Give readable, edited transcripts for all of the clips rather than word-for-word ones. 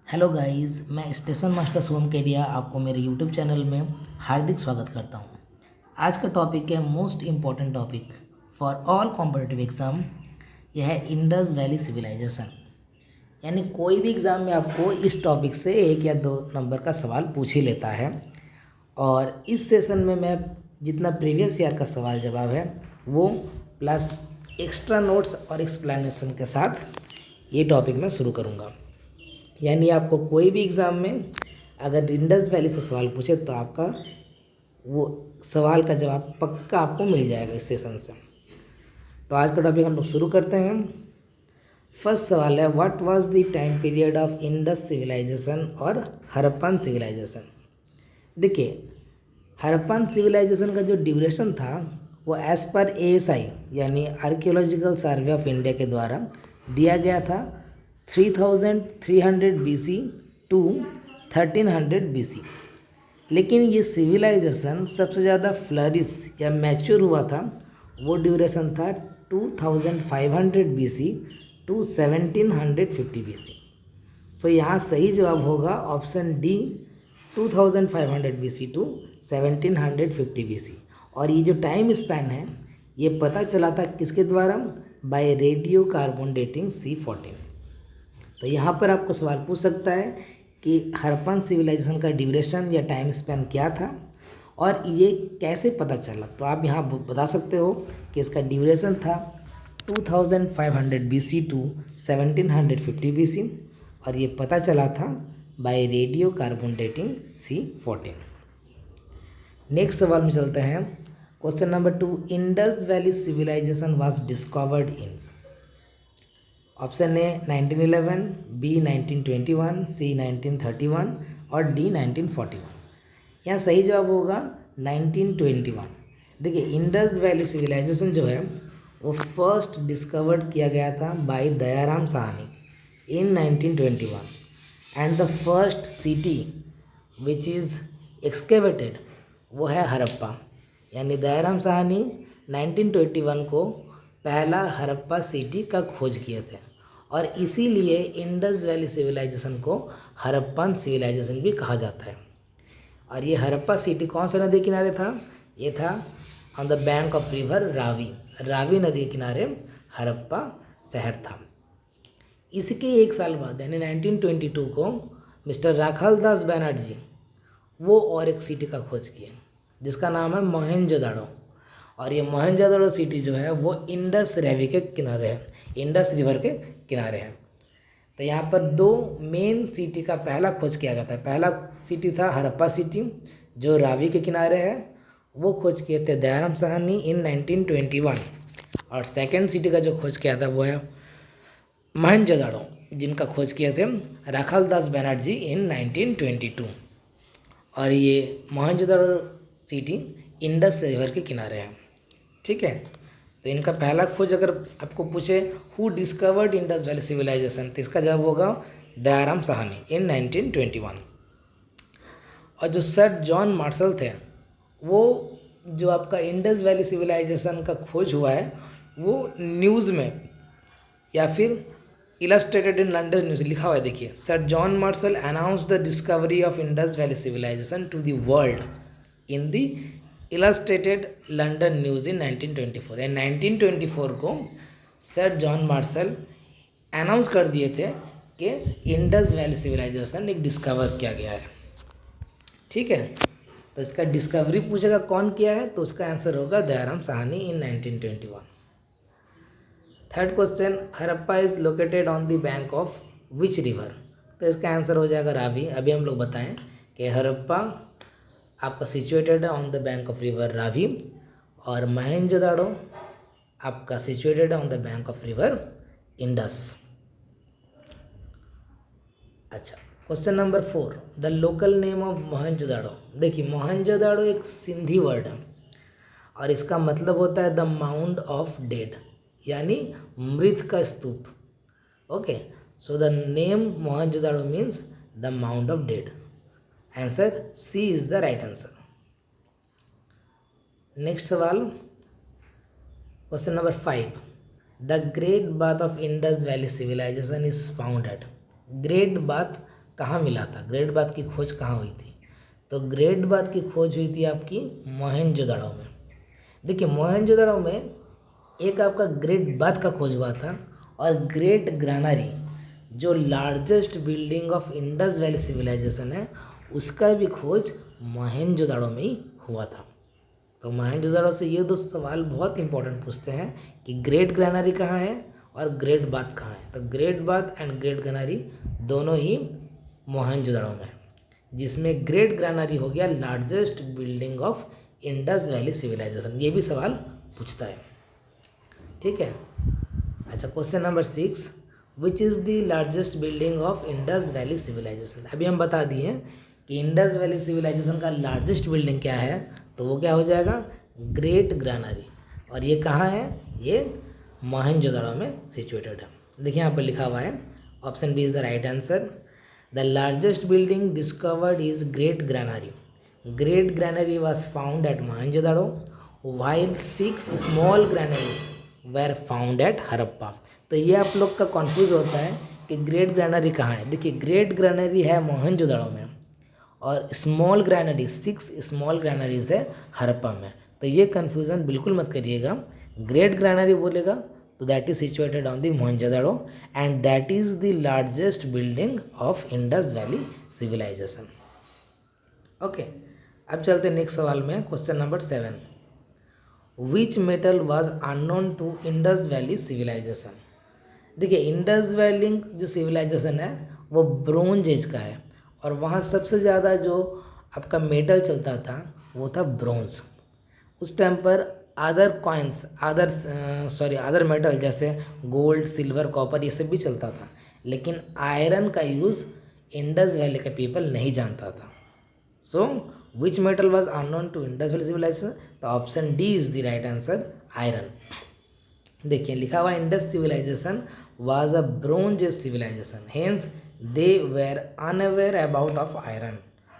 Hello guys, मैं station master Shubham Kedia आपको मेरे यूट्यूब चैनल में हार्दिक स्वागत करता हूं। आज का टॉपिक है most important topic for all competitive exam. यह है इंडस वैली सिविलाइजेशन। यानी कोई भी एग्ज़ाम में आपको इस टॉपिक से 1 या 2 नंबर का सवाल पूछ ही लेता है। और इस सेशन में मैं जितना प्रीवियस ईयर का सवाल जवाब है वो प्लस एक्स्ट्रा नोट्स और एक्सप्लेनेशन के साथ ये टॉपिक मैं शुरू करूँगा। यानी आपको कोई भी एग्ज़ाम में अगर इंडस वैली से सवाल पूछे तो आपका वो सवाल का जवाब पक्का आपको मिल जाएगा इस सेशन से। तो आज का टॉपिक हम लोग शुरू करते हैं। फर्स्ट सवाल है, what was the time period of Indus civilisation और हड़प्पन सिविलाइजेशन। देखिए, हड़प्पन सिविलाइजेशन का जो ड्यूरेशन था वो एज़ पर ASI यानी आर्कियोलॉजिकल सर्वे ऑफ इंडिया के द्वारा दिया गया था 3300 BC टू 1300 BC। लेकिन ये सिविलाइजेशन सबसे ज़्यादा फ्लरिश या मैच्योर हुआ था, वो ड्यूरेशन था 2500 BC टू 1750 BC। सो यहाँ सही जवाब होगा option D 2500 BC to 1750 BC। और ये जो टाइम स्पैन है ये पता चला था किसके द्वारा? By radio carbon dating C14। तो यहाँ पर आपको सवाल पूछ सकता है कि हड़प्पन सिविलाइजेशन का ड्यूरेशन या टाइम स्पैन क्या था और ये कैसे पता चला। तो आप यहाँ बता सकते हो कि इसका ड्यूरेशन था 2500 BC टू 1750 BC और ये पता चला था by radio carbon dating C14। Next सवाल में चलते हैं। Question number 2, Indus valley civilisation was discovered in. Option A 1911, B 1921, C 1931 और डी 1941। यहाँ सही जवाब होगा 1921। देखिए, इंडस वैली सिविलाइजेशन जो है वो फर्स्ट डिस्कवर्ड किया गया था by Dayaram Sahni in 1921 and the first city which is excavated वो है हड़प्पा। यानी दयाराम साहनी 1921 को पहला हड़प्पा सिटी का खोज किए थे और इसीलिए इंडस वैली सिविलाइजेशन को हड़प्पन सिविलाइजेशन भी कहा जाता है। और ये हड़प्पा सिटी कौन सा नदी किनारे था? ये था on the bank of river Ravi. Ravi नदी के किनारे हड़प्पा शहर था। इसके 1 साल बाद यानी 1922 को मिस्टर राखाल दास बनर्जी वो और एक सिटी का खोज किए जिसका नाम है मोहनजोदाड़ो। और ये मोहनजोदाड़ो सिटी जो है वो इंडस रैवी के किनारे है, इंडस रिवर के किनारे है। तो यहाँ पर 2 मेन सिटी का पहला खोज किया गया था। पहला सिटी था हड़प्पा सिटी जो रावी के किनारे है, वो खोज किए थे दयाराम साहनी इन 1921। और सेकंड सिटी का जो खोज किया था वो है मोहनजोदाड़ो जिनका खोज किए थे राखाल दास बनर्जी इन 1922। और ये मोहनजोदाड़ो सिटी इंडस रिवर के किनारे है। ठीक है, तो इनका पहला खोज अगर आपको पूछे who discovered Indus valley civilisation तो इसका जवाब होगा दयाराम साहनी इन 1921। और जो सर जॉन मार्शल थे वो जो आपका इंडस वैली सिविलाइजेशन का खोज हुआ है वो न्यूज़ में या फिर इलस्ट्रेटेड इन लंडन न्यूज़ लिखा हुआ है। देखिए, sir John Marshall announce the discovery of Indus valley civilisation to the world in the illustrated London news in 1924। And 1924 को सर जॉन मार्शल अनाउंस कर दिए थे कि इंडस वैली सिविलाइजेशन एक डिस्कवर किया गया है। ठीक है, तो इसका डिस्कवरी पूछेगा कौन किया है तो उसका आंसर होगा Dayaram Sahni in 1921। Third question, Harappa is located on the bank of which river. तो इसका आंसर हो जाएगा रावी। अभी हम लोग बताएं कि हड़प्पा आपका सिचुएटेड है on the bank of river Ravi और मोहनजोदाड़ो आपका सिचुएटेड है on the bank of river Indus. अच्छा, question number 4, the local name of Mohenjodaro. देखिए, मोहनजोदाड़ो एक सिंधी वर्ड है और इसका मतलब होता है द माउंड ऑफ डेड यानी मृत का स्तूप। Okay, so the name Mohenjodaro means the mound of dead. Answer C is the right answer. Next सवाल, question number 5, the great bath of Indus valley civilisation is found at. Great bath कहाँ मिला था, great bath की खोज कहाँ हुई थी? तो ग्रेट बाथ की खोज हुई थी आपकी मोहनजोदड़ो में। देखिए मोहनजोदड़ो में एक आपका ग्रेट बाथ का खोज हुआ था, और ग्रेट ग्रानरी जो largest building of Indus valley civilisation है, उसका भी खोज मोहनजोदड़ो में ही हुआ था। तो मोहनजोदड़ो से ये दो सवाल बहुत इंपॉर्टेंट पूछते हैं कि ग्रेट ग्रैनरी कहाँ है और ग्रेट बाथ कहाँ है। तो great bath and great granary दोनों ही मोहनजोदड़ो में है, जिसमें ग्रेट ग्रैनरी हो गया largest building of Indus valley civilisation. ये भी सवाल पूछता है, ठीक है। अच्छा, question number 6, which is the largest building of Indus valley civilisation. अभी हम बता दिए कि इंडस वैली सिविलाइजेशन का लार्जेस्ट बिल्डिंग क्या है, तो वो क्या हो जाएगा, ग्रेट ग्रैनरी। और ये कहाँ है, ये मोहनजोदड़ो में सिचुएटेड है। देखिए यहाँ पर लिखा हुआ है, option B is the right answer. The largest building discovered is great granary. Great granary was found at Mohenjodaro while 6 small granaries were found at Harappa. तो ये आप लोग का कन्फ्यूज होता है कि ग्रेट ग्रैनरी कहाँ है। देखिए ग्रेट ग्रैनरी है मोहनजोदड़ो में, और स्मॉल ग्रैनरी 6 स्मॉल ग्रैनरीज है हड़प्पा में। तो ये कन्फ्यूज़न बिल्कुल मत करिएगा। ग्रेट ग्रैनरी बोलेगा तो that is situated on the Mohenjodaro and that is the largest building of Indus valley civilisation. Okay, अब चलते नेक्स्ट सवाल में, question number 7, which metal was unknown to Indus valley civilisation. देखिए इंडस वैली जो civilisation है वो ब्रोंज एज का है, और वहाँ सबसे ज़्यादा जो आपका मेटल चलता था वो था ब्रोंज। उस टाइम पर अदर कॉइन्स अदर मेटल जैसे गोल्ड सिल्वर कॉपर ये सब भी चलता था, लेकिन आयरन का यूज़ इंडस वैली का पीपल नहीं जानता था। So which metal was unknown to Indus valley civilisation, तो option D is the right answer, iron. देखिए लिखा हुआ Indus civilisation was a bronze civilisation, hence they were unaware about of iron.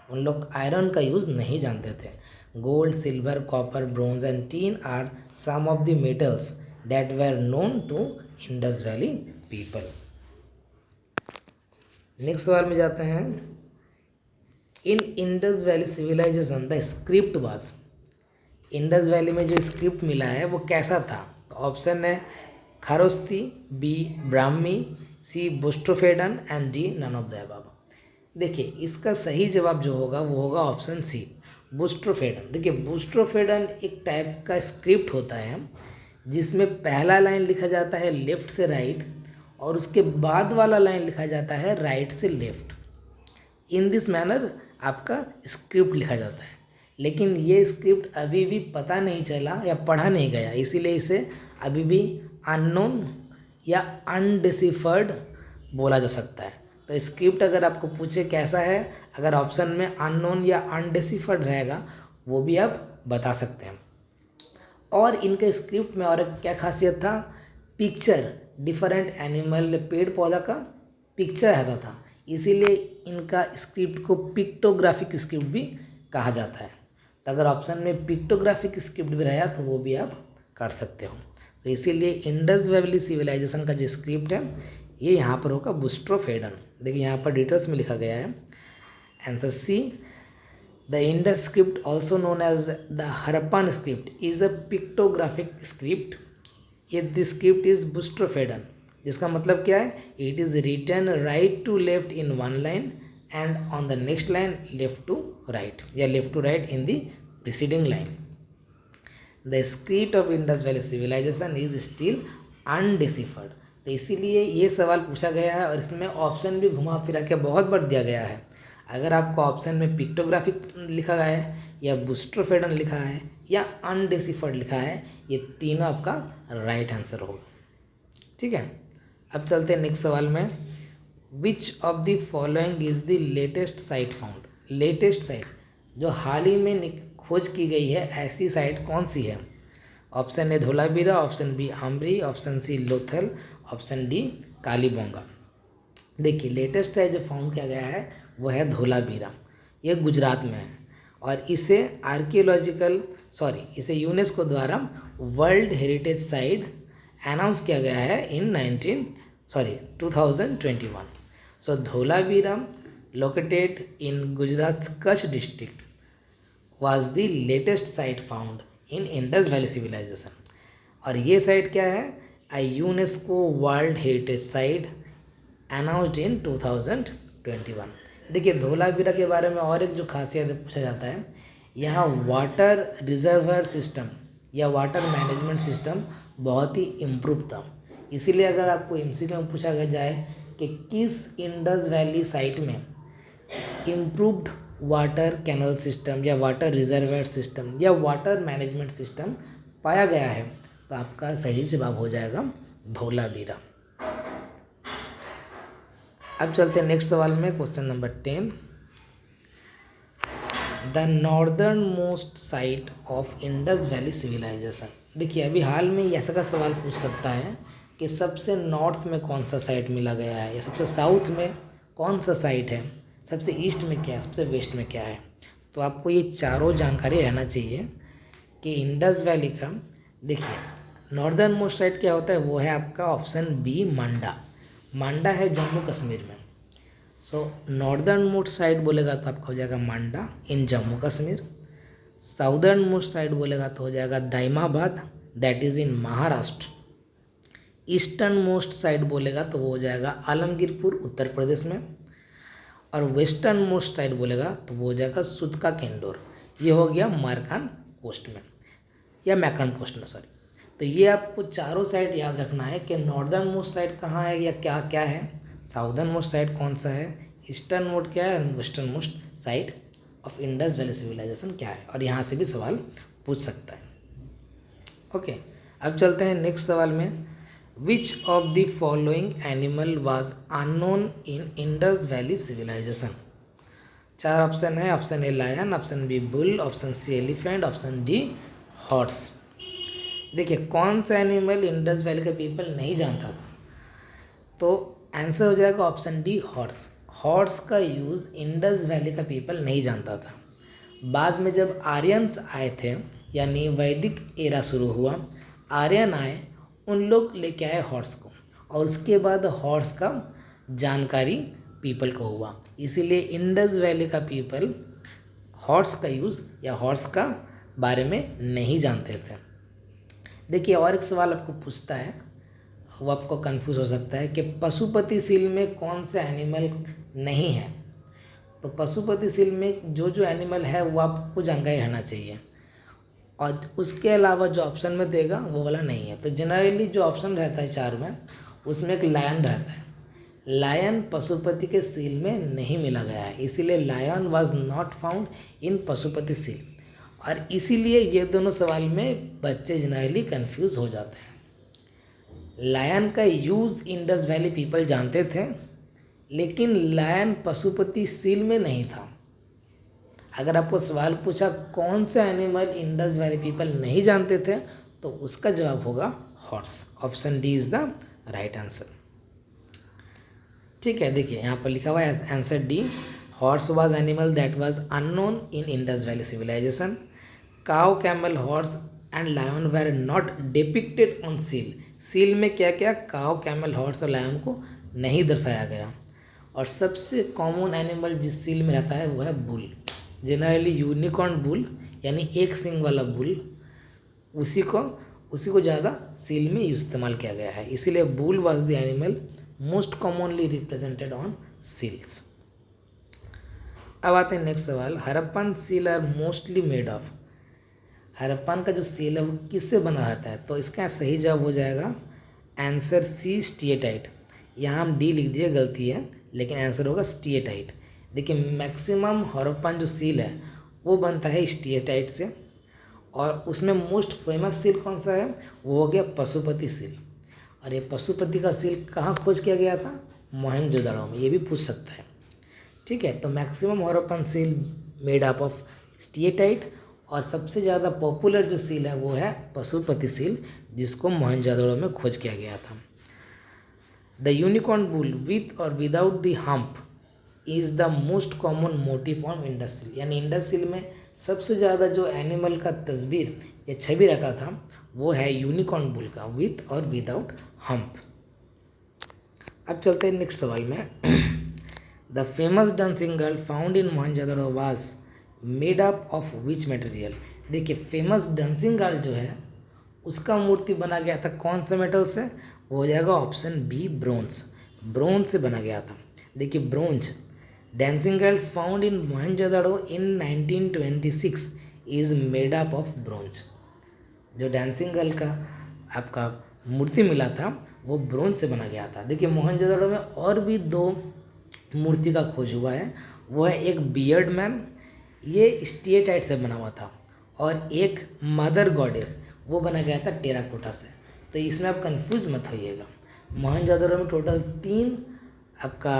उन लोग आयरन का यूज़ नहीं जानते थे। Gold silver copper bronze and tin are some of the metals that were known to Indus valley people. Next सवाल में जाते हैं, in Indus valley civilisation the script was. Indus valley में जो स्क्रिप्ट मिला है वो कैसा था? तो ऑप्शन है Kharosthi, B Brahmi, C boustrophedon and D none of the above. देखिए इसका सही जवाब जो होगा वो होगा ऑप्शन सी बुस्ट्रोफेडन। देखिए बुस्ट्रोफेडन एक टाइप का स्क्रिप्ट होता है जिसमें पहला लाइन लिखा जाता है लेफ्ट से राइट, और उसके बाद वाला लाइन लिखा जाता है राइट से लेफ्ट। इन दिस मैनर आपका स्क्रिप्ट लिखा जाता है, लेकिन ये स्क्रिप्ट अभी भी पता नहीं चला या पढ़ा नहीं गया, इसीलिए इसे अभी भी अननोन या अनडिसिफर्ड बोला जा सकता है। तो स्क्रिप्ट अगर आपको पूछे कैसा है, अगर ऑप्शन में अननोन या अनडिसिफर्ड रहेगा वो भी आप बता सकते हैं। और इनके स्क्रिप्ट में और क्या खासियत था, पिक्चर डिफरेंट एनिमल पेड़ पौधा का पिक्चर रहता था, इसीलिए इनका स्क्रिप्ट को पिक्टोग्राफिक स्क्रिप्ट भी कहा जाता है। तो अगर ऑप्शन में पिक्टोग्राफिक स्क्रिप्ट भी रहा तो वो भी आप कर सकते हो। तो इसीलिए इंडस वैली सिविलाइजेशन का जो स्क्रिप्ट है ये यहाँ पर होगा बुस्ट्रोफेडन। देखिए यहाँ पर डिटेल्स में लिखा गया है, answer C. The Indus script also known as the Harappan script is a pictographic script. ये दिस स्क्रिप्ट इज बुस्ट्रोफेडन, जिसका मतलब क्या है, it is written right to left in one line and on the next line left to right या left to right in the preceding line. The script of Indus valley civilisation is still undeciphered. तो इसीलिए ये सवाल पूछा गया है, और इसमें ऑप्शन भी घुमा फिरा के बहुत बार दिया गया है। अगर आपको ऑप्शन में पिक्टोग्राफिक लिखा गया है या बुस्ट्रोफेडन लिखा है या अनडिसिफर्ड लिखा है, ये तीनों आपका राइट आंसर होगा, ठीक है। अब चलते हैं नेक्स्ट सवाल में, which of the following is the latest site found. Latest site जो हाल ही में खोज की गई है, ऐसी साइट कौन सी है? Option A Dholavira, option B Amri, option C Lothal, option D Kalibangan. देखिए लेटेस्ट साइट जो फाउंड किया गया है वो है धोलावीरा, ये गुजरात में है, और इसे इसे यूनेस्को द्वारा वर्ल्ड हेरिटेज साइट अनाउंस किया गया है इन 2021। सो Dholavira located in Gujarat's Kutch district, was the latest site found in Indus Valley Civilization. और ये साइट क्या है? a UNESCO world heritage site announced in 2021. देखिए धोलावीरा के बारे में और एक जो खासियत पूछा जाता है, यहाँ वाटर रिजर्वर सिस्टम या वाटर मैनेजमेंट सिस्टम बहुत ही इम्प्रूव था. इसीलिए अगर आपको एमसीक्यू में पूछा जाए कि किस इंडस वैली साइट में इम्प्रूव्ड वाटर कैनल सिस्टम या वाटर रिजर्वर सिस्टम या वाटर मैनेजमेंट सिस्टम पाया गया है, तो आपका सही जवाब हो जाएगा धोलावीरा. अब चलते हैं नेक्स्ट सवाल में. Question number 10. The northern most site of Indus valley civilisation. देखिए अभी हाल में ऐसा का सवाल पूछ सकता है कि सबसे नॉर्थ में कौन सा साइट मिला गया है, या सबसे साउथ में कौन सा साइट है, सबसे ईस्ट में क्या है, सबसे वेस्ट में क्या है. तो आपको ये चारों जानकारी रहना चाहिए कि इंडस वैली का. देखिए नॉर्दर्न मोस्ट साइट क्या होता है, वो है आपका ऑप्शन बी मांडा. मांडा है जम्मू कश्मीर में. सो नॉर्दर्न मोस्ट साइट बोलेगा तो आपका हो जाएगा Manda in Jammu Kashmir. Southernmost site बोलेगा तो हो जाएगा Daimabad, that is in Maharashtra. Easternmost site बोलेगा तो वो हो जाएगा आलमगीरपुर उत्तर प्रदेश में. और वेस्टर्न मोस्ट साइट बोलेगा तो वो हो जाएगा सुदका केंडोर. ये हो गया मारकान कोस्ट में या मैकान कोस्ट में, सॉरी. तो ये आपको चारों साइट याद रखना है कि नॉर्दर्न मोस्ट साइट कहाँ है या क्या क्या है, साउदर्न मोस्ट साइट कौन सा है, ईस्टर्न मोस्ट क्या है, western most site of Indus valley civilisation क्या है. और यहाँ से भी सवाल पूछ सकता है. ओके अब चलते हैं नेक्स्ट सवाल में. Which of the following animal was unknown in Indus valley civilisation. चार ऑप्शन है. Option A lion, option B bull, option C elephant, option D horse. देखिए कौन सा एनिमल इंडस वैली का पीपल नहीं जानता था, तो आंसर हो जाएगा ऑप्शन डी हॉर्स. हॉर्स का यूज़ इंडस वैली का पीपल नहीं जानता था. बाद में जब आर्यंस आए थे यानी वैदिक एरा शुरू हुआ, आर्यन आए, उन लोग लेके आए हॉर्स को, और उसके बाद हॉर्स का जानकारी पीपल को हुआ. इसीलिए इंडस वैली का पीपल हॉर्स का यूज़ या हॉर्स का बारे में नहीं जानते थे. देखिए और एक सवाल आपको पूछता है, वो आपको कंफ्यूज हो सकता है कि पशुपति सील में कौन सा एनिमल नहीं है. तो पशुपति सील में जो जो एनिमल है वो आपको जानकारी रहना चाहिए, और उसके अलावा जो ऑप्शन में देगा वो वाला नहीं है. तो जनरली जो ऑप्शन रहता है चार में, उसमें एक लायन रहता है. लायन पशुपति के सील में नहीं मिला गया है, इसीलिए lion was not found in Pashupati seal. और इसीलिए ये दोनों सवाल में बच्चे जनरली कंफ्यूज हो जाते हैं. लायन का यूज़ इंडस वैली पीपल जानते थे, लेकिन लायन पशुपति सील में नहीं था. अगर आपको सवाल पूछा कौन सा एनिमल इंडस वैली पीपल नहीं जानते थे, तो उसका जवाब होगा horse. Option D is the right answer. ठीक है, देखिए यहाँ पर लिखा हुआ है answer D. Horse was animal that was unknown in Indus valley civilisation. Cow, camel, horse and lion were not depicted on seal. Seal में क्या क्या काउ, कैमल, हॉर्स और लायन को नहीं दर्शाया गया. और सबसे कॉमन एनिमल जिस सील में रहता है वो है बुल. जनरली यूनिकॉर्न बुल यानी एक सिंग वाला बुल, उसी को ज़्यादा सील में इस्तेमाल किया गया है. इसीलिए bull was the animal most commonly represented on seals. अब आते हैं नेक्स्ट सवाल. Harappan seal are mostly made of. Harappan का जो सील है वो किससे बना रहता है, तो इसका सही जवाब हो जाएगा आंसर सी स्टिएटाइट. यहाँ हम डी लिख दिए, गलती है, लेकिन आंसर होगा स्टिएटाइट. देखिए मैक्सिमम हरप्पन जो सील है वो बनता है स्टिएटाइट से, और उसमें मोस्ट फेमस सील कौन सा है, वो हो गया पशुपति सील. और ये पशुपति का सील कहाँ खोज किया गया था, मोहनजोदड़ो में. ये भी पूछ सकता है. ठीक है, तो maximum Harappan seal made up of steatite, और सबसे ज़्यादा पॉपुलर जो सील है वो है पशुपति सील, जिसको मोहनजोदड़ो में खोज किया गया था. द यूनिकॉर्न बुल विथ और without the hump is the most common motive on Indus seal. यानी इंडस सील में सबसे ज़्यादा जो एनिमल का तस्वीर या छवि रहता था वो है यूनिकॉर्न बुल का, विथ और विदाउट हम्प. अब चलते हैं नेक्स्ट सवाल में. The famous dancing girl found in Mohenjodaro was made up of which material. देखिए फेमस डांसिंग गर्ल जो है उसका मूर्ति बना गया था कौन से मेटल से, वो हो जाएगा ऑप्शन बी ब्रोंज। ब्रोंज से बना गया था। देखिए bronze dancing girl found in Mohenjodaro in 1926 is made up of bronze. जो डांसिंग गर्ल का आपका मूर्ति मिला था वो ब्रोंज से बना गया था। देखिए मोहनजोदड़ो में और भी दो मूर्ति का खोज हुआ है। वो है एक बियर्ड मैन, ये स्टेटाइट से बना हुआ था, और एक मदर गॉडेस वो बना गया था टेराकोटा से। तो इसमें आप कंफ्यूज मत होइएगा। मोहनजोदड़ो में टोटल तीन आपका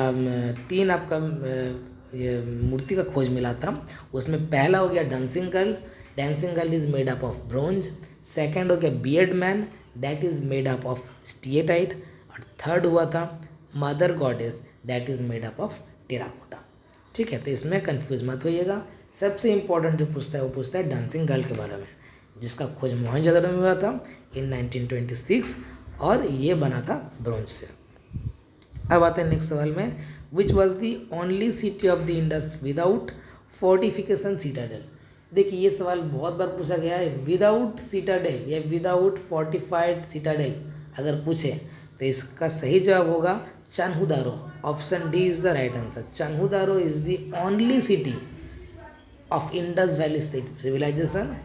ये मूर्ति का खोज मिला था। उसमें पहला हो गया dancing girl is made up of bronze. Second हो गया beard man, that is made up of steatite. और थर्ड हुआ था mother goddess, that is made up of terracotta. ठीक है, तो इसमें कंफ्यूज मत होइएगा। सबसे इम्पोर्टेंट जो पूछता है वो पूछता है डांसिंग गर्ल के बारे में, जिसका खोज मोहनजोदड़ो में हुआ था इन 1926 और ये बना था ब्रोंज से। अब आते हैं नेक्स्ट सवाल में, which was the only city of the Indus without fortification citadel. देखिए ये सवाल बहुत बार पूछा गया है, विदाउट सिटाडेल या विदाउट फोर्टिफाइड सिटाडेल अगर पूछे तो इसका सही जवाब होगा Chanhudaro. Option D is the right answer. Chanhudaro is the only city of Indus valley civilization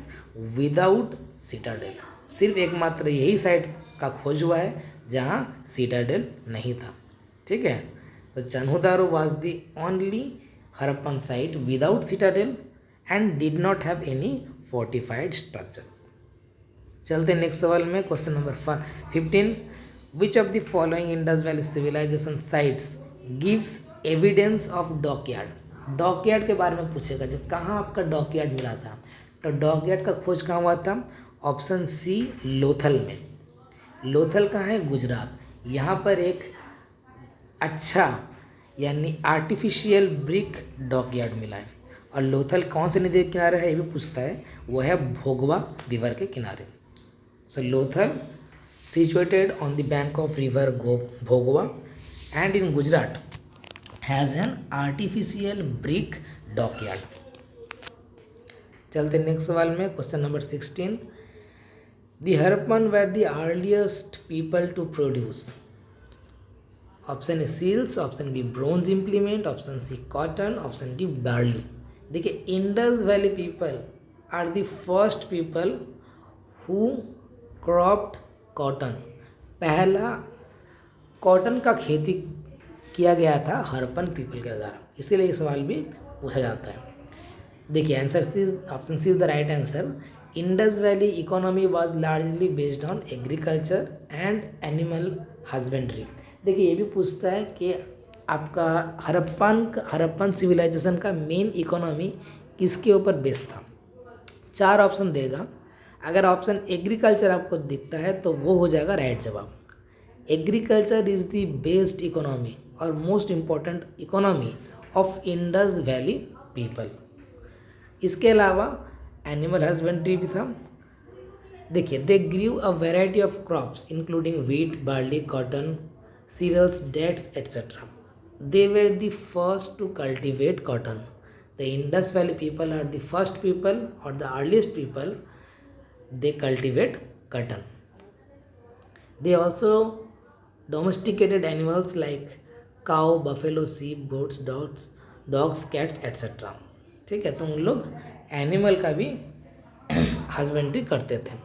without citadel. सिर्फ एकमात्र यही साइट का खोज हुआ है जहाँ सिटाडेल नहीं था। ठीक है, तो Chanhudaro was the only Harappan site without citadel and did not have any fortified structure. चलते हैं नेक्स्ट सवाल में, question number 15, which of the following Indus valley civilization sites gives evidence of dockyard. Dockyard के बारे में पूछेगा, जब कहाँ आपका डॉकयार्ड मिला था, तो डॉकयार्ड का खोज कहाँ हुआ था, ऑप्शन सी लोथल में। लोथल कहाँ है, गुजरात। यहाँ पर एक अच्छा यानी आर्टिफिशियल ब्रिक डॉकयार्ड मिला है। और लोथल कौन से नदी के किनारे है ये भी पूछता है, वो है भोगवा रिवर के किनारे। सो Lothal situated on the bank of river Bhogwa and in Gujarat has an artificial brick dockyard। चलते नेक्स्ट सवाल में, question number 16, the Harappan were the earliest people to produce। Option A seals, option B bronze implement, option C cotton, option D barley. देखिए Indus valley people are the first people who cropped cotton. पहला cotton का खेती किया गया था Harappan people के द्वारा, इसीलिए ये सवाल भी पूछा जाता है। देखिए answer option C is the right answer. Indus Valley economy was largely based on agriculture and animal husbandry. देखिए ये भी पूछता है कि आपका हरप्पन सिविलाइजेशन का मेन इकोनॉमी किसके ऊपर बेस्ड था। 4 ऑप्शन देगा, अगर ऑप्शन एग्रीकल्चर आपको दिखता है तो वो हो जाएगा राइट जवाब। Agriculture is the based economy और most important economy of Indus valley people. इसके अलावा एनिमल हस्बेंड्री भी था। देखिए they grew a variety of crops including wheat, barley, cotton, cereals, dates etcetera. They were the first to cultivate cotton. The Indus valley people are the first people और the earliest people they cultivate cotton. They also domesticated animals like cow, buffalo, sheep, goats, dogs, cats, etc. ठीक है, तो उन लोग animal का भी husbandry करते थे,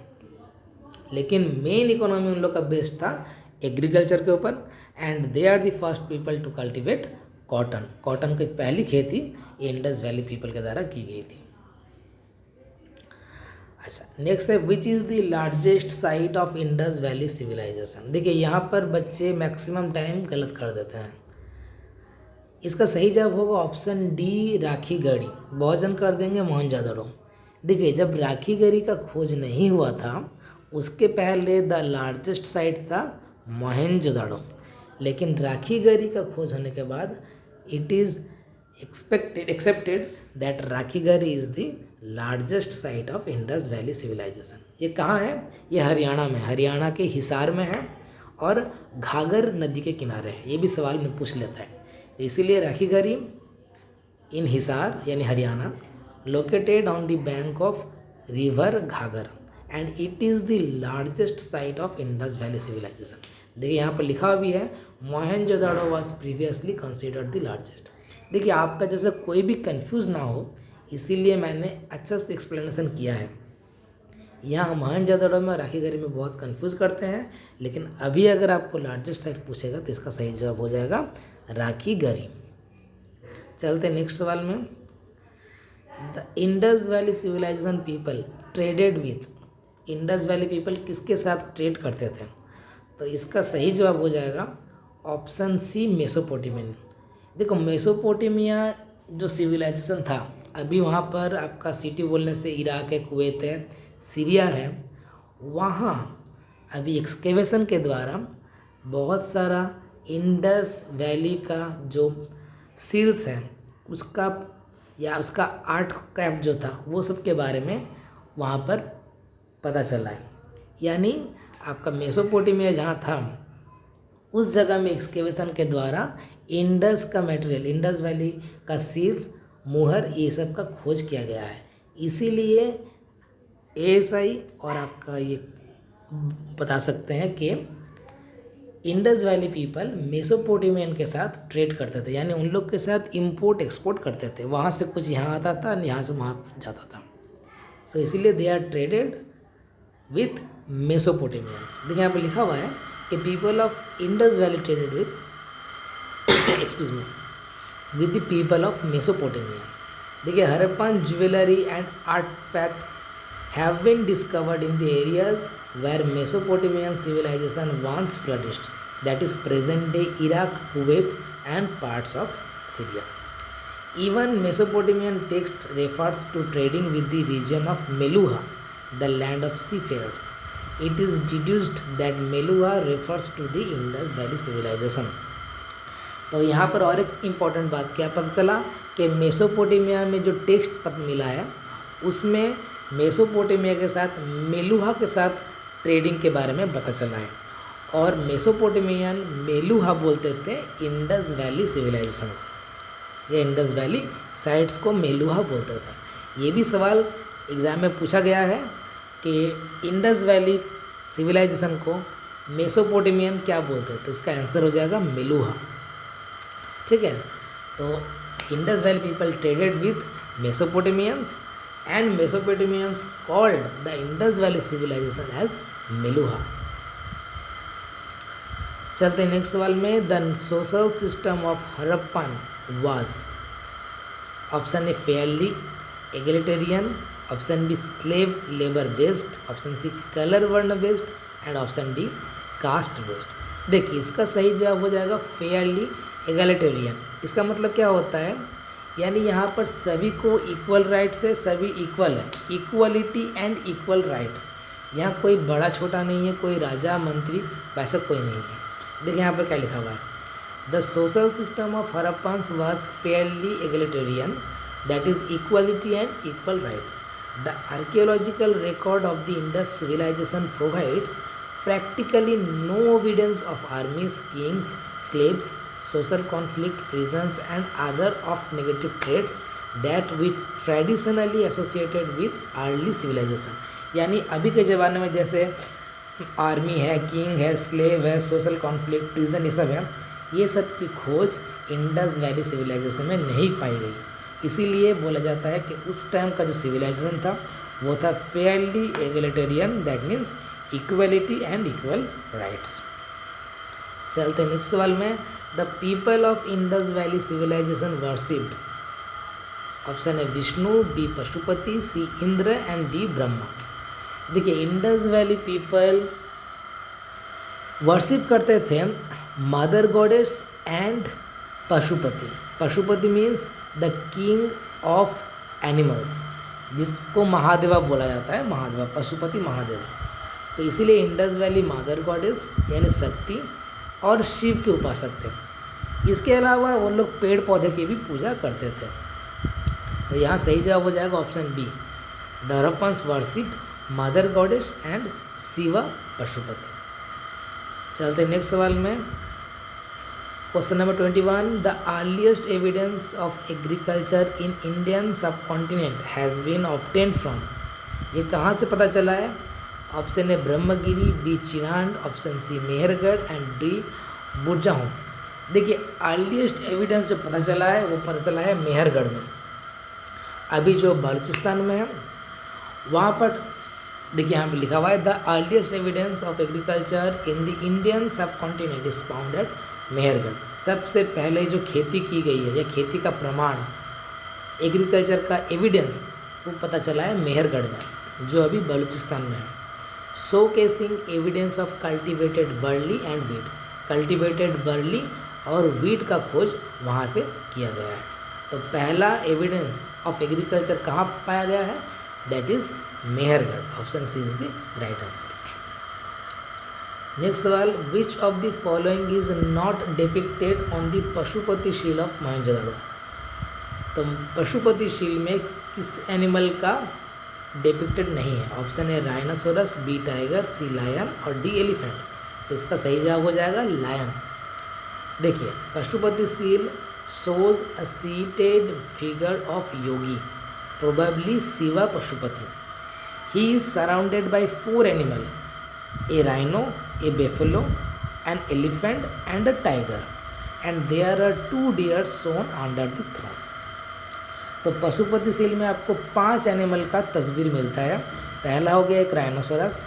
लेकिन मेन इकोनॉमी उन लोग का बेस्ड था एग्रीकल्चर के ऊपर। And they are the first people to cultivate cotton. Cotton की पहली खेती इंडस वैली पीपल के द्वारा की गई थी। अच्छा नेक्स्ट है, which is the largest site of Indus valley civilisation. देखिए यहाँ पर बच्चे मैक्सिमम टाइम गलत कर देते हैं। इसका सही जवाब होगा ऑप्शन डी राखीगढ़ी। बहुत जन कर देंगे मोहनजोदड़ो। देखिए जब राखीगढ़ी का खोज नहीं हुआ था उसके पहले द लार्जेस्ट साइट था मोहनजोदड़ो, लेकिन राखीगढ़ी का खोज होने के बाद it is accepted that Rakhigarhi is the largest site of Indus valley civilisation. ये कहाँ है, ये हरियाणा में, हरियाणा के हिसार में है और घाघर नदी के किनारे है। ये भी सवाल में पूछ लेता है इसीलिए राखीगढ़ी इन हिसार यानी Haryana located on the bank of river Ghaggar and it is the largest site of Indus valley civilisation. देखिए यहाँ पर लिखा भी है Mohenjodaro was previously considered the largest. देखिए आपका जैसे कोई भी कंफ्यूज ना हो इसीलिए मैंने अच्छा से एक्सप्लेनेशन किया है। यहाँ मोहनजोदाड़ो में राखीगढ़ी में बहुत कंफ्यूज करते हैं, लेकिन अभी अगर आपको लार्जेस्ट साइट पूछेगा तो इसका सही जवाब हो जाएगा राखीगढ़ी। चलते हैं नेक्स्ट सवाल में। The Indus valley civilisation people traded with. Indus valley people किसके साथ ट्रेड करते थे? तो इसका सही जवाब हो जाएगा ऑप्शन सी मेसोपोटामियन। देखो मेसोपोटामिया जो सिविलाइजेशन था, अभी वहाँ पर आपका सिटी बोलने से इराक है, कुवैत है, सीरिया है, वहाँ अभी एक्सकेवेशन के द्वारा बहुत सारा इंडस वैली का जो सील्स है उसका या उसका आर्ट क्राफ्ट जो था वो सब के बारे में वहाँ पर पता चला है। यानी आपका मेसोपोटामिया जहाँ था उस जगह में एक्सकेवेशन के द्वारा इंडस का मटेरियल, इंडस वैली का सील्स, मुहर, ये सब का खोज किया गया है। इसीलिए ASI और आपका ये बता सकते हैं कि इंडस वैली पीपल मेसोपोटामियन के साथ ट्रेड करते थे, यानी उन लोग के साथ इंपोर्ट एक्सपोर्ट करते थे। वहाँ से कुछ यहाँ आता था, यहाँ से वहाँ जाता था। सो इसीलिए they are traded with Mesopotamians. देखिए यहाँ पर लिखा हुआ है कि people of Indus valley traded with excuse me with the people of Mesopotamia. देखिए Harappan jewellery and artefacts have been discovered in the areas where Mesopotamian civilization once flourished, that is present day Iraq, Kuwait and parts of Syria. Even Mesopotamian text refers to trading with the region of Meluha, the land of seafarers. It is deduced that Meluha refers to the Indus Valley civilization. तो यहाँ पर और एक important बात क्या पता चला कि मेसोपोटामिया में जो टेक्स्ट पता मिला है उसमें मेसोपोटामिया के साथ मेलुहा के साथ ट्रेडिंग के बारे में पता चला है। और मेसोपोटामियन मेलुहा बोलते थे इंडस वैली सिविलाइजेशन, या इंडस वैली साइट्स को मेलुहा बोलते थे। ये भी सवाल एग्ज़ाम में पूछा गया है कि इंडस वैली सिविलाइजेशन को मेसोपोटामियन क्या बोलते थे, तो इसका आंसर हो जाएगा मेलुहा। ठीक है, तो Indus valley people traded with मेसोपोटामियंस and Mesopotamians called the Indus Valley civilization as Meluha. चलते हैं नेक्स्ट सवाल में। The social system of Harappan was, option A fairly egalitarian, option B slave labour based, option C colour varna based and option D caste based. देखिए इसका सही जवाब हो जाएगा फेयरली एगलिटेरियन। इसका मतलब क्या होता है, यानी यहाँ पर सभी को इक्वल राइट्स है, सभी इक्वल है, इक्वलिटी एंड इक्वल राइट्स। यहाँ कोई बड़ा छोटा नहीं है, कोई राजा मंत्री वैसा कोई नहीं है। देखिए यहाँ पर क्या लिखा हुआ है, the social system of Harappans was fairly egalitarian, that is equality and equal rights. The archaeological record of the Indus civilization provides practically no evidence of armies, kings, slaves, social conflict, prisons and other of negative traits that we traditionally associated with early civilization। यानी अभी के ज़माने में जैसे army है, king है, slave है, social conflict, prison, ये सब है, ये सब की खोज इंडस वैली सिविलाइजेशन में नहीं पाई गई। इसीलिए बोला जाता है कि उस टाइम का जो सिविलाइजेशन था वो था fairly egalitarian, that means equality and equal rights. चलते हैं नेक्स्ट सवाल में। The people of Indus valley civilization worshipped, option है Vishnu, B Pashupati, C Indra and D Brahma. देखिए इंडस वैली पीपल वर्शिप करते थे mother goddess and Pashupati. Pashupati means the king of animals, जिसको महादेवा बोला जाता है, महादेवा, पशुपति महादेवा। तो इसीलिए इंडस वैली मदर गॉडेस यानी शक्ति और शिव के उपासक थे। इसके अलावा वो लोग पेड़ पौधे की भी पूजा करते थे। तो यहाँ सही जवाब हो जाएगा option B, the Harappans worshipped mother goddess and Shiva Pashupati. चलते नेक्स्ट सवाल में। Question number 21, the earliest evidence of agriculture in Indian subcontinent has been obtained from, ये कहाँ से पता चला है? Option A Brahmagiri, B Chirand, option C Mehrgarh and D Burzahom. देखिए अर्लीस्ट एविडेंस जो पता चला है वो पता चला है मेहरगढ़ में, अभी जो बलूचिस्तान में है वहाँ पर। देखिए यहाँ पे लिखा हुआ है the earliest evidence of agriculture in the Indian subcontinent is found at Mehrgarh. सबसे पहले जो खेती की गई है या खेती का प्रमाण, एग्रीकल्चर का एविडेंस, वो पता चला है मेहरगढ़ में जो अभी बलूचिस्तान में है। Show casing evidence of cultivated barley and wheat, cultivated barley और वीट का खोज वहाँ से किया गया है। तो पहला एविडेंस ऑफ एग्रीकल्चर कहाँ पाया गया है? That is Mehrgarh. Option C is the right answer. Next सवाल, which of the following is not depicted on the Pashupati seal of Mohenjodaro. तो पशुपतिशील में किस एनिमल का डिपिक्टेड नहीं है? Option A rhinoceros, B tiger, C lion और डी एलिफेंट। तो इसका सही जवाब हो जाएगा लायन। देखिए पशुपतिशील shows a seated figure of yogi, probably Shiva Pashupati. He is surrounded by 4 animals, a rhino, a buffalo, an elephant and a tiger, and there are 2 deer shown under the throne. तो पशुपतिशील में आपको 5 animal का तस्वीर मिलता है। पहला हो गया एक राइनोसोरस,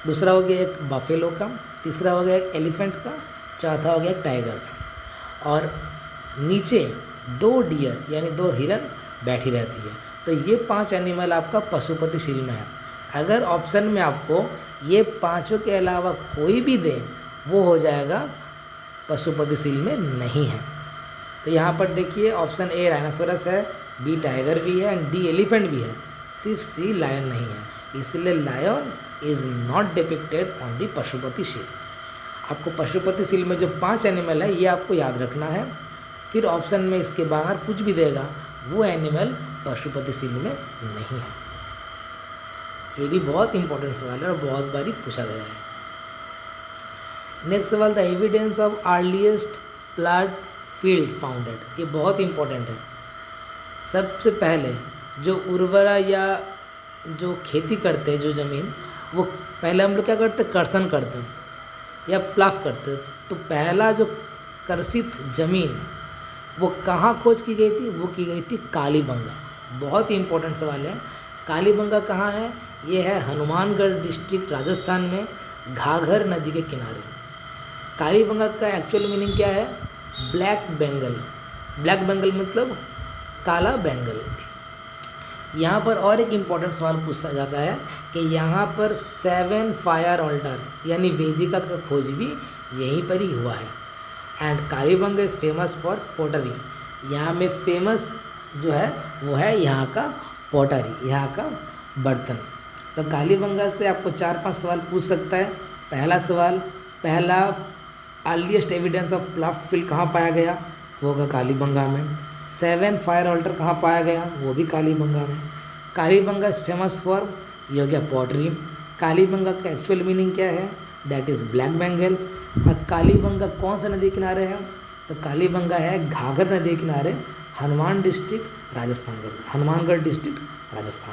दूसरा हो गया एक बफेलो का, तीसरा हो गया एक एलिफेंट का, चौथा हो गया एक टाइगर का, और नीचे 2 डियर यानी 2 हिरन बैठी रहती है। तो ये 5 एनिमल आपका पशुपतिशील में है। अगर ऑप्शन में आपको ये 5 के अलावा कोई भी दे वो हो जाएगा पशुपतिशील में नहीं है। तो यहाँ पर देखिए ऑप्शन ए राइनासोरस है, बी टाइगर भी है एंड डी एलिफेंट भी है, सिर्फ सी लायन नहीं है। इसलिए lion is not depicted on the Pashupati seal. आपको पशुपतिशील में जो 5 एनिमल है ये आपको याद रखना है। फिर ऑप्शन में इसके बाहर कुछ भी देगा वो एनिमल पशुपतिशील में नहीं है। ये भी बहुत इंपॉर्टेंट सवाल है और बहुत बारी पूछा गया है। नेक्स्ट सवाल, the evidence of earliest plot field founded, ये बहुत इंपॉर्टेंट है। सबसे पहले जो उर्वरा या जो खेती करते हैं जो ज़मीन, वो पहले हम लोग क्या करते हैं? कर्षण करते हैं या प्लाफ करते हैं। तो पहला जो कर्षित ज़मीन वो कहाँ खोज की गई थी? वो की गई थी कालीबंगा। बहुत ही इंपॉर्टेंट सवाल है। कालीबंगा कहाँ है? ये है हनुमानगढ़ डिस्ट्रिक्ट राजस्थान में, घाघर नदी के किनारे। कालीबंगा का एक्चुअल मीनिंग क्या है? ब्लैक बेंगल। ब्लैक बेंगल मतलब काला बेंगल। यहाँ पर और एक इम्पॉर्टेंट सवाल पूछा जाता है कि यहाँ पर 7 फायर ऑल्टर यानी वेदिका का खोज भी यहीं पर ही हुआ है। And Kalibangan is famous for pottery. यहाँ में फेमस जो है वो है यहाँ का पोटरी, यहाँ का बर्तन। तो कालीबंगा से आपको 4-5 सवाल पूछ सकता है। पहला सवाल, पहला अर्लीस्ट एविडेंस ऑफ प्लाफ फील्ड कहाँ पाया गया? वो होगा कालीबंगा में। 7 फायर ऑल्टर कहाँ पाया गया? वो भी कालीबंगा में। कालीबंगा इज़ फेमस फॉर, ये हो गया पॉटरी। कालीबंगा का एक्चुअल मीनिंग क्या है? That is black Bengal. और कालीबंगा कौन सा नदी किनारे है? तो कालीबंगा है घाघर नदी किनारे, हनुमानगढ़ डिस्ट्रिक्ट राजस्थान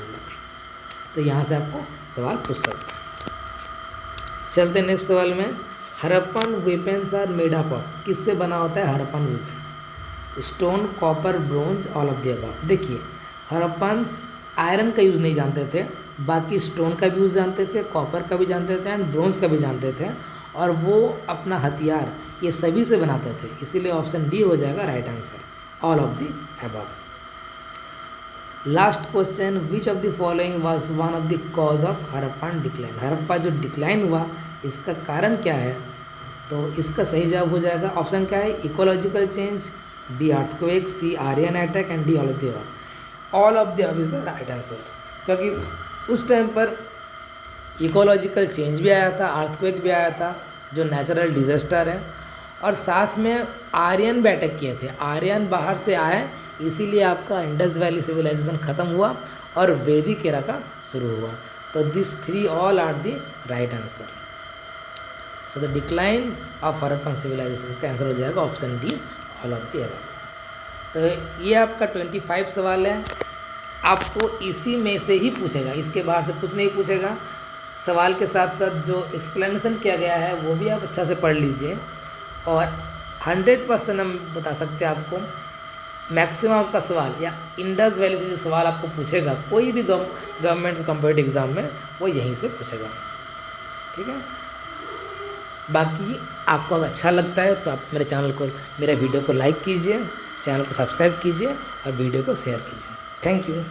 में। तो यहाँ से आपको सवाल पूछ सकते हैं। चलते नेक्स्ट सवाल में। Harappan weapons are made up of, किससे बना होता है Harappan weapons? Stone, copper, bronze, all of the above. देखिए हरप्पन्स आयरन का यूज़ नहीं जानते थे, बाकी स्टोन का भी यूज़ जानते थे, कॉपर का भी जानते थे एंड ब्रोंज का भी जानते थे, और वो अपना हथियार ये सभी से बनाते थे। इसीलिए ऑप्शन डी हो जाएगा right answer, all of the above. Last question, which of the following was one of the cause of Harappan decline? Harappa जो डिक्लाइन हुआ इसका कारण क्या है? तो इसका सही जवाब हो जाएगा, ऑप्शन क्या है? Ecological change, B earthquake, C Aryan attack and D all of the above. All of the above is the right answer, क्योंकि उस टाइम पर इकोलॉजिकल चेंज भी आया था, अर्थक्वेक भी आया था जो नेचुरल डिजास्टर है, और साथ में आर्यन भी अटैक किए थे। आर्यन बाहर से आए, इसीलिए आपका इंडस वैली सिविलाइजेशन ख़त्म हुआ और वैदिक एरा का शुरू हुआ। तो this 3 all are the right answer. So the decline of Harappan civilisation, इसका आंसर हो जाएगा option D, all of the above. तो ये आपका 25 सवाल है। आपको इसी में से ही पूछेगा, इसके बाहर से कुछ नहीं पूछेगा। सवाल के साथ साथ जो एक्सप्लेनेशन किया गया है वो भी आप अच्छा से पढ़ लीजिए। और 100% हम बता सकते हैं आपको, मैक्सिमम आपका सवाल या इंडस वैली से जो सवाल आपको पूछेगा कोई भी गवर्नमेंट कॉम्पिटिटिव एग्ज़ाम में, वो यहीं से पूछेगा। ठीक है, बाकी आपको अगर अच्छा लगता है तो आप मेरे वीडियो को लाइक कीजिए, चैनल को सब्सक्राइब कीजिए और वीडियो को शेयर कीजिए। Thank you.